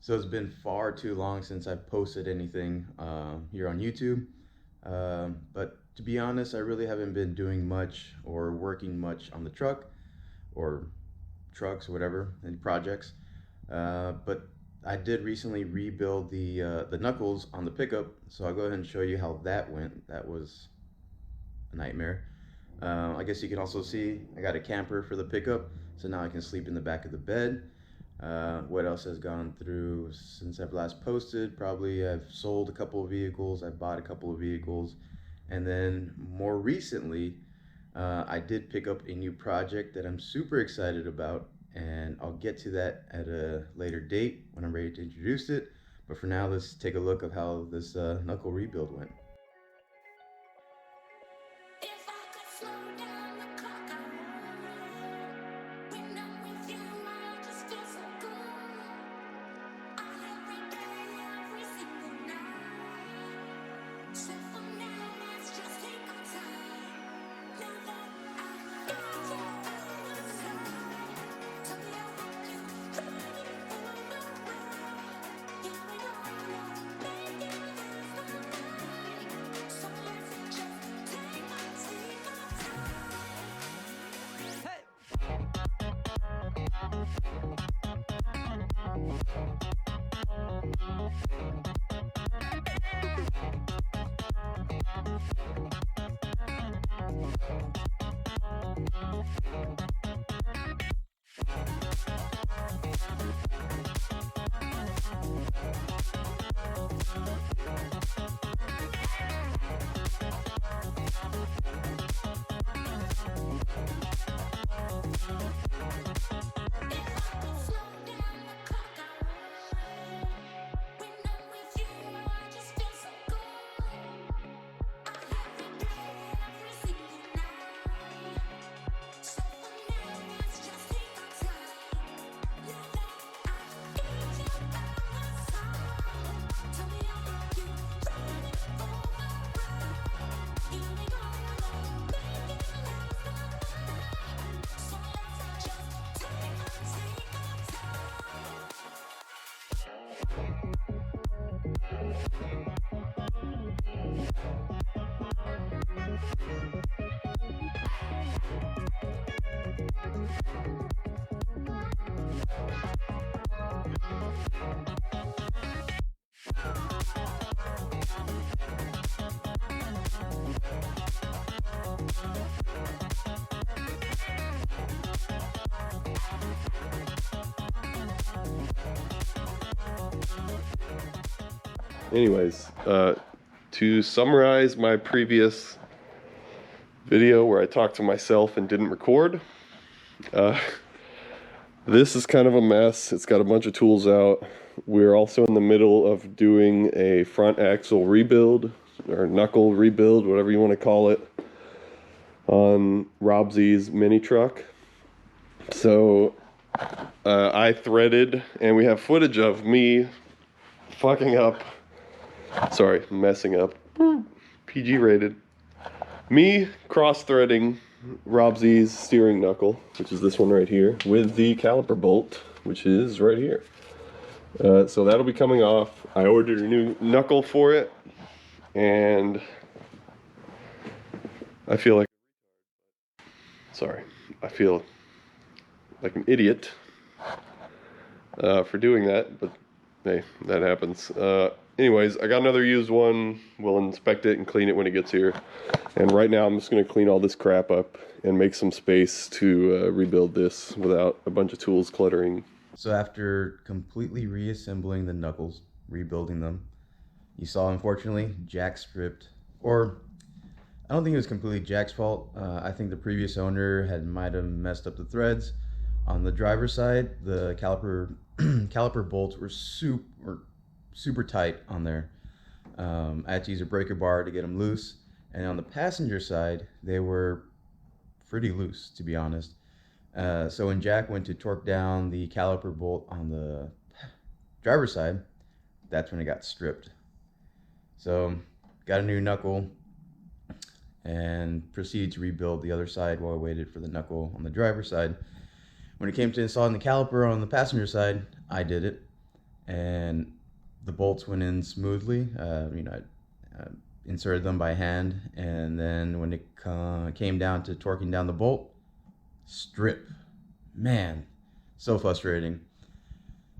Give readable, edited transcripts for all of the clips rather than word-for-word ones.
So it's been far too long since I've posted anything here on YouTube. But to be honest, I really haven't been doing much or working much on the truck or trucks or whatever, any projects. But I did recently rebuild the knuckles on the pickup, so I'll go ahead and show you how that went. That was a nightmare. I guess you can also see I got a camper for the pickup, so now I can sleep in the back of the bed. What else has gone through since I've last posted? Probably I've sold a couple of vehicles, I've bought a couple of vehicles, and then more recently, I did pick up a new project that I'm super excited about, and I'll get to that at a later date when I'm ready to introduce it. But for now, let's take a look of how this knuckle rebuild went. If I could slow down the clock, I would. When I'm with you, I just feel so good. Every day, every single night. So for now, let's just take our time. Now that I got you on my side, tell me how you ready for the ride. Here we go, making last night. So let's just take our Anyways, to summarize my previous video where I talked to myself and didn't record, this is kind of a mess. It's got a bunch of tools out. We're also in the middle of doing a front axle rebuild, or knuckle rebuild, whatever you want to call it, on Rob Z's Minitruck. So I threaded, and we have footage of me fucking up. Sorry, messing up. PG rated. Me cross-threading Rob Z's steering knuckle, which is this one right here, with the caliper bolt, which is right here. So that'll be coming off. I ordered a new knuckle for it, and I feel like an idiot for doing that, but hey, that happens. Anyways, I got another used one. We'll inspect it and clean it when it gets here. And right now I'm just going to clean all this crap up and make some space to rebuild this without a bunch of tools cluttering. So after completely reassembling the knuckles, rebuilding them, you saw, unfortunately, Jack stripped, or I don't think it was completely Jack's fault. I think the previous owner might have messed up the threads. On the driver's side, the caliper bolts were super tight on there. I had to use a breaker bar to get them loose. And on the passenger side, they were pretty loose, to be honest. So when Jack went to torque down the caliper bolt on the driver's side, that's when it got stripped. So got a new knuckle and proceeded to rebuild the other side while I waited for the knuckle on the driver's side. When it came to installing the caliper on the passenger side, I did it. and the bolts went in smoothly. I inserted them by hand, and then when it came down to torquing down the bolt, strip. Man, so frustrating.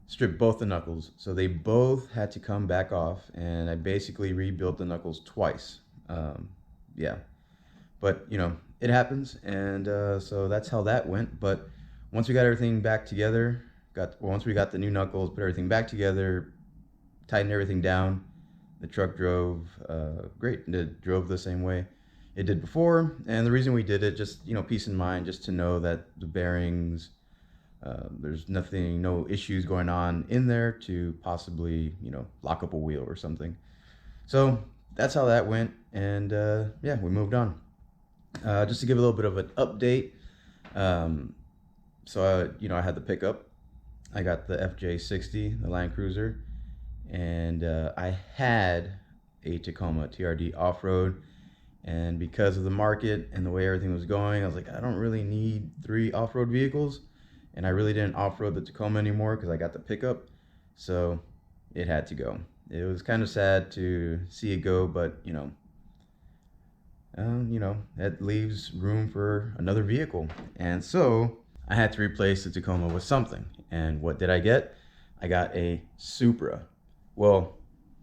Stripped both the knuckles, so they both had to come back off, and I basically rebuilt the knuckles twice. Yeah, but it happens, and so that's how that went. But once we got everything back together, once we got the new knuckles, put everything back together, tightened everything down, the truck drove great. It drove the same way it did before, and the reason we did it, just peace of mind, just to know that the bearings, there's nothing, no issues going on in there to possibly lock up a wheel or something. So that's how that went, and yeah, we moved on. Just to give a little bit of an update, so I had the pickup. I got the FJ60, the Land Cruiser, and I had a Tacoma TRD off-road, and because of the market and the way everything was going, I was like, I don't really need 3 off-road vehicles, and I really didn't off-road the Tacoma anymore because I got the pickup, so it had to go. It was kind of sad to see it go, but that leaves room for another vehicle, and so I had to replace the Tacoma with something. And what did I get? I got a Supra. Well,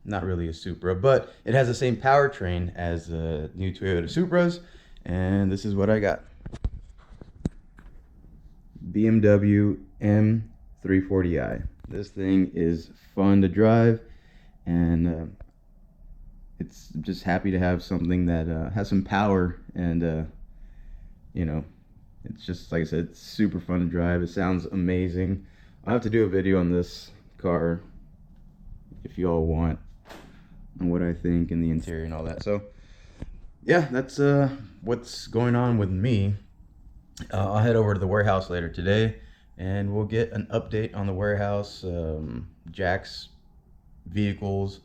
not really a Supra, but it has the same powertrain as the new Toyota Supras, and this is what I got. BMW M340i. This thing is fun to drive, and it's just happy to have something that has some power, and it's just, like I said, it's super fun to drive. It sounds amazing. I'll have to do a video on this car if you all want, on what I think and the interior and all that. So yeah, that's what's going on with me. I'll head over to the warehouse later today, and we'll get an update on the warehouse, Jack's vehicles,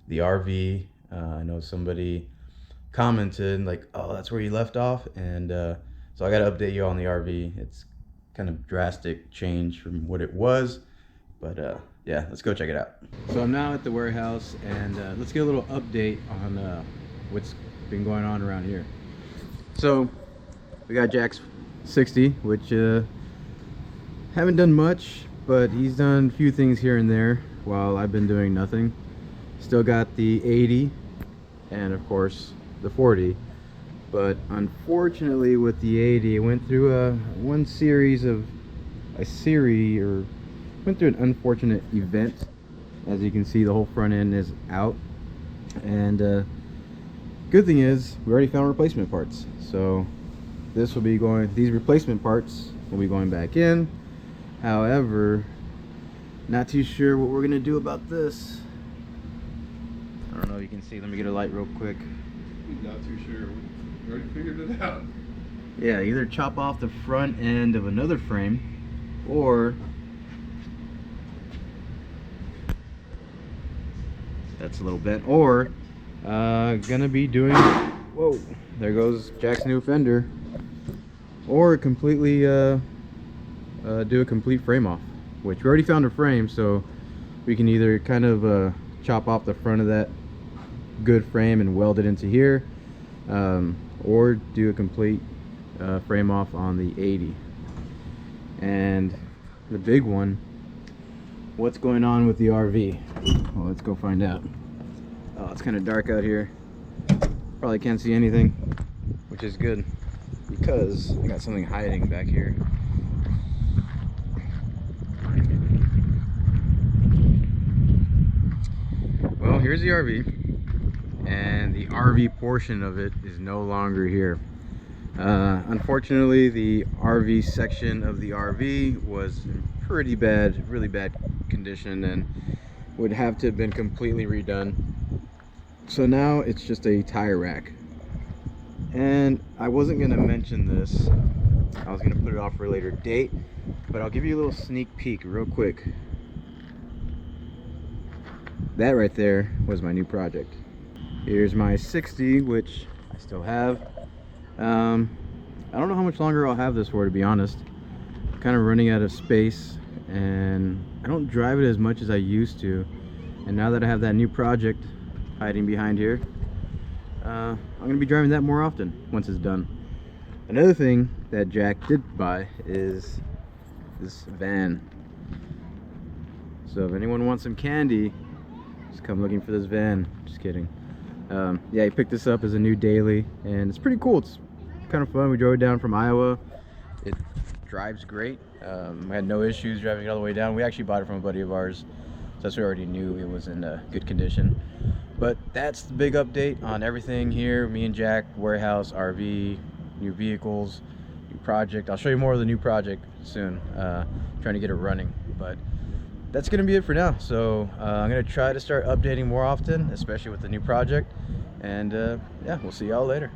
the RV. I know somebody commented like, oh, that's where you left off, and so I got to update you on the RV. It's kind of drastic change from what it was, but yeah, let's go check it out. So I'm now at the warehouse, and let's get a little update on what's been going on around here. So we got Jack's 60, which haven't done much, but he's done a few things here and there while I've been doing nothing. Still got the 80 and of course the 40, but unfortunately with the 80 it went through went through an unfortunate event. As you can see, the whole front end is out, and good thing is we already found replacement parts, so these replacement parts will be going back in. However, not too sure what we're gonna do about this. I don't know if you can see. Let me get a light real quick. Not too sure. We already figured it out. Yeah, either chop off the front end of another frame, or that's a little bent, or gonna be doing, whoa, there goes Jack's new fender, or completely do a complete frame off, which we already found a frame, so we can either kind of chop off the front of that good frame and weld it into here, or do a complete frame off on the 80. And the big one, what's going on with the RV? Well, let's go find out. Oh, it's kind of dark out here, probably can't see anything, which is good because I got something hiding back here. Well, here's the RV, and the RV portion of it is no longer here. Unfortunately, the RV section of the RV was in really bad condition, and would have to have been completely redone. So now it's just a tire rack. And I wasn't gonna mention this, I was gonna put it off for a later date, but I'll give you a little sneak peek real quick. That right there was my new project. Here's my 60, which I still have. I don't know how much longer I'll have this for, to be honest. I'm kind of running out of space and I don't drive it as much as I used to. And now that I have that new project hiding behind here, I'm gonna be driving that more often once it's done. Another thing that Jack did buy is this van. So if anyone wants some candy, just come looking for this van. Just kidding. Yeah, he picked this up as a new daily, and it's pretty cool. It's kind of fun. We drove it down from Iowa. It drives great. We had no issues driving it all the way down. We actually bought it from a buddy of ours, so that's we already knew it was in good condition. But that's the big update on everything here. Me and Jack, warehouse, RV, new vehicles, new project. I'll show you more of the new project soon. Trying to get it running, but that's gonna be it for now. So I'm gonna try to start updating more often, especially with the new project. And yeah, we'll see y'all later.